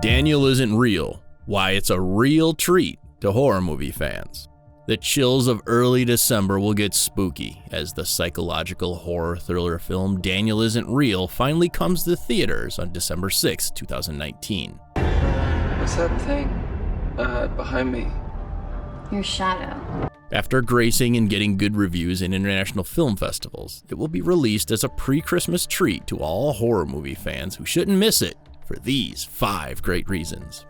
Daniel Isn't Real, why it's a real treat to horror movie fans. The chills of early December will get spooky as the psychological horror thriller film Daniel Isn't Real finally comes to theaters on December 6, 2019. What's that thing behind me? Your shadow. After gracing and getting good reviews in international film festivals, it will be released as a pre-Christmas treat to all horror movie fans who shouldn't miss it for these 5 great reasons.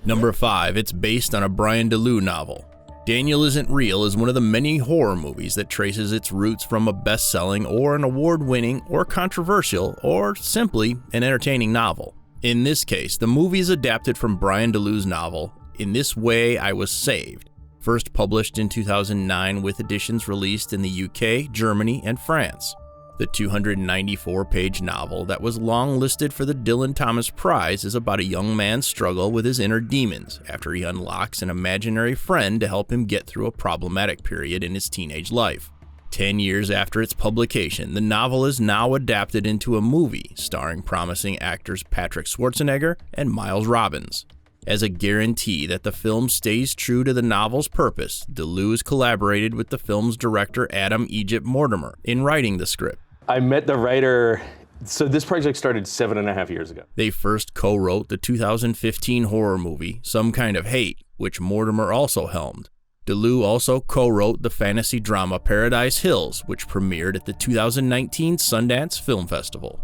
Number 5, it's based on a Brian de Loup novel. Daniel Isn't Real is one of the many horror movies that traces its roots from a best-selling or an award-winning or controversial or simply an entertaining novel. In this case, the movie is adapted from Brian de Loups' novel, In This Way I Was Saved, first published in 2009 with editions released in the UK, Germany, and France. The 294-page novel that was long listed for the Dylan Thomas Prize is about a young man's struggle with his inner demons after he unlocks an imaginary friend to help him get through a problematic period in his teenage life. 10 years after its publication, the novel is now adapted into a movie starring promising actors Patrick Schwarzenegger and Miles Robbins. As a guarantee that the film stays true to the novel's purpose, de Loup has collaborated with the film's director Adam Egypt Mortimer in writing the script. I met the writer, so this project started 7.5 years ago. They first co-wrote the 2015 horror movie Some Kind of Hate, which Mortimer also helmed. De Loup also co-wrote the fantasy drama Paradise Hills, which premiered at the 2019 Sundance Film Festival.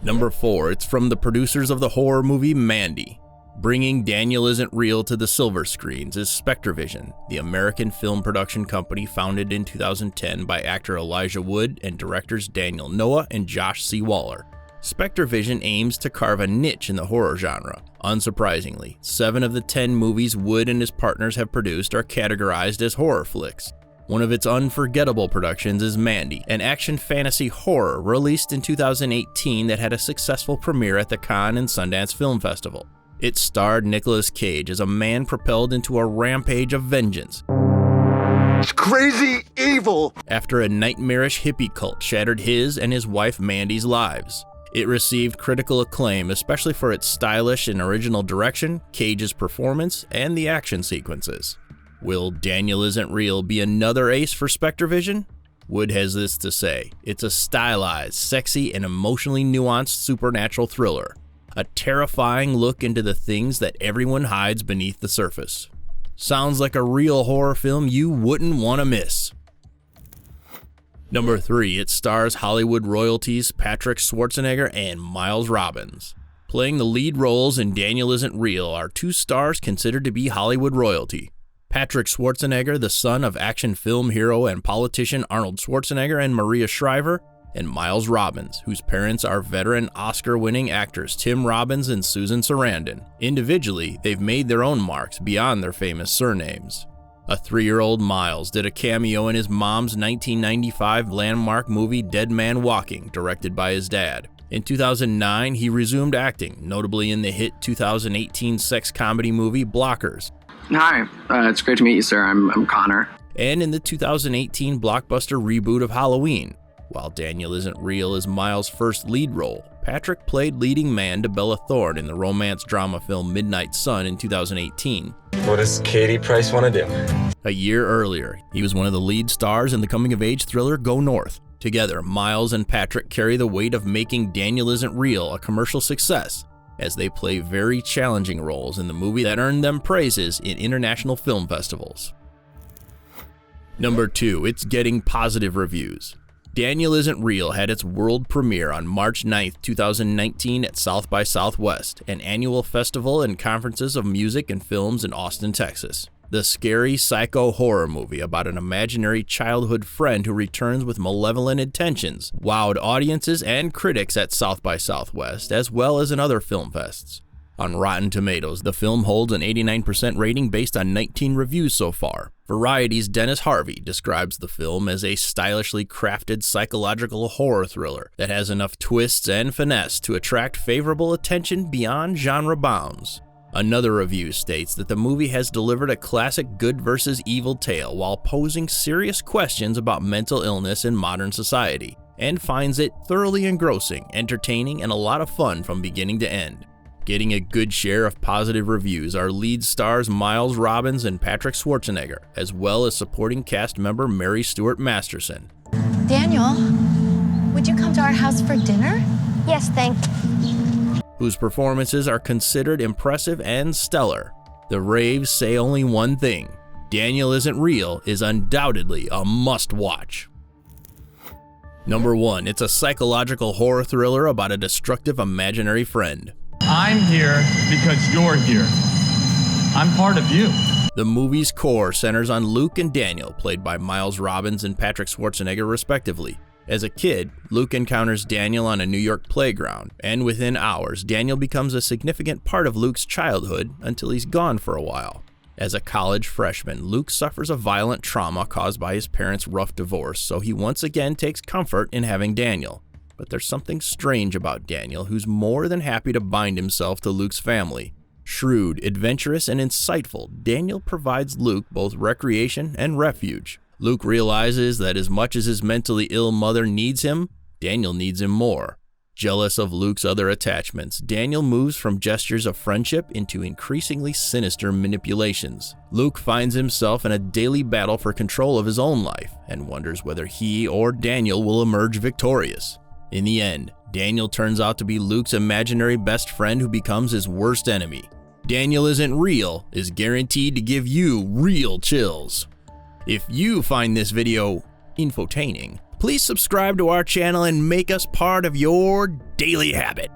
Number 4, it's from the producers of the horror movie Mandy. Bringing Daniel Isn't Real to the silver screens is SpectreVision, the American film production company founded in 2010 by actor Elijah Wood and directors Daniel Noah and Josh C. Waller. SpectreVision aims to carve a niche in the horror genre. Unsurprisingly, 7 of the 10 movies Wood and his partners have produced are categorized as horror flicks. One of its unforgettable productions is Mandy, an action fantasy horror released in 2018 that had a successful premiere at the Cannes and Sundance Film Festival. It starred Nicolas Cage as a man propelled into a rampage of vengeance. It's crazy evil! After a nightmarish hippie cult shattered his and his wife Mandy's lives. It received critical acclaim, especially for its stylish and original direction, Cage's performance, and the action sequences. Will Daniel Isn't Real be another ace for SpectreVision? Wood has this to say: it's a stylized, sexy, and emotionally nuanced supernatural thriller. A terrifying look into the things that everyone hides beneath the surface. Sounds like a real horror film you wouldn't want to miss. Number 3, it stars Hollywood royalties Patrick Schwarzenegger and Miles Robbins. Playing the lead roles in Daniel Isn't Real are 2 stars considered to be Hollywood royalty. Patrick Schwarzenegger, the son of action film hero and politician Arnold Schwarzenegger and Maria Shriver, and Miles Robbins, whose parents are veteran Oscar-winning actors Tim Robbins and Susan Sarandon. Individually, they've made their own marks beyond their famous surnames. A 3-year-old Miles did a cameo in his mom's 1995 landmark movie Dead Man Walking, directed by his dad. In 2009, he resumed acting, notably in the hit 2018 sex comedy movie Blockers. Hi, it's great to meet you, sir. I'm Connor. And in the 2018 blockbuster reboot of Halloween. While Daniel Isn't Real is Miles' first lead role, Patrick played leading man to Bella Thorne in the romance drama film Midnight Sun in 2018. What does Katie Price want to do? A year earlier, he was one of the lead stars in the coming-of-age thriller Go North. Together, Miles and Patrick carry the weight of making Daniel Isn't Real a commercial success, as they play very challenging roles in the movie that earned them praises in international film festivals. Number 2, it's getting positive reviews. Daniel Isn't Real had its world premiere on March 9, 2019 at South by Southwest, an annual festival and conferences of music and films in Austin, Texas. The scary psycho horror movie about an imaginary childhood friend who returns with malevolent intentions wowed audiences and critics at South by Southwest, as well as in other film fests. On Rotten Tomatoes, the film holds an 89% rating based on 19 reviews so far. Variety's Dennis Harvey describes the film as a stylishly crafted psychological horror thriller that has enough twists and finesse to attract favorable attention beyond genre bounds. Another review states that the movie has delivered a classic good versus evil tale while posing serious questions about mental illness in modern society. and finds it thoroughly engrossing, entertaining, and a lot of fun from beginning to end. Getting a good share of positive reviews are lead stars Miles Robbins and Patrick Schwarzenegger, as well as supporting cast member Mary Stuart Masterson. Daniel, would you come to our house for dinner? Yes, thanks. Whose performances are considered impressive and stellar. The raves say only one thing: Daniel Isn't Real is undoubtedly a must-watch. Number 1, it's a psychological horror thriller about a destructive imaginary friend. I'm here because you're here. I'm part of you. The movie's core centers on Luke and Daniel, played by Miles Robbins and Patrick Schwarzenegger respectively. As a kid, Luke encounters Daniel on a New York playground, and within hours, Daniel becomes a significant part of Luke's childhood until he's gone for a while. As a college freshman, Luke suffers a violent trauma caused by his parents' rough divorce, so he once again takes comfort in having Daniel. But there's something strange about Daniel, who's more than happy to bind himself to Luke's family. Shrewd, adventurous, and insightful, Daniel provides Luke both recreation and refuge. Luke realizes that as much as his mentally ill mother needs him, Daniel needs him more. Jealous of Luke's other attachments, Daniel moves from gestures of friendship into increasingly sinister manipulations. Luke finds himself in a daily battle for control of his own life and wonders whether he or Daniel will emerge victorious. In the end, Daniel turns out to be Luke's imaginary best friend who becomes his worst enemy. Daniel Isn't Real is guaranteed to give you real chills. If you find this video infotaining, please subscribe to our channel and make us part of your daily habit.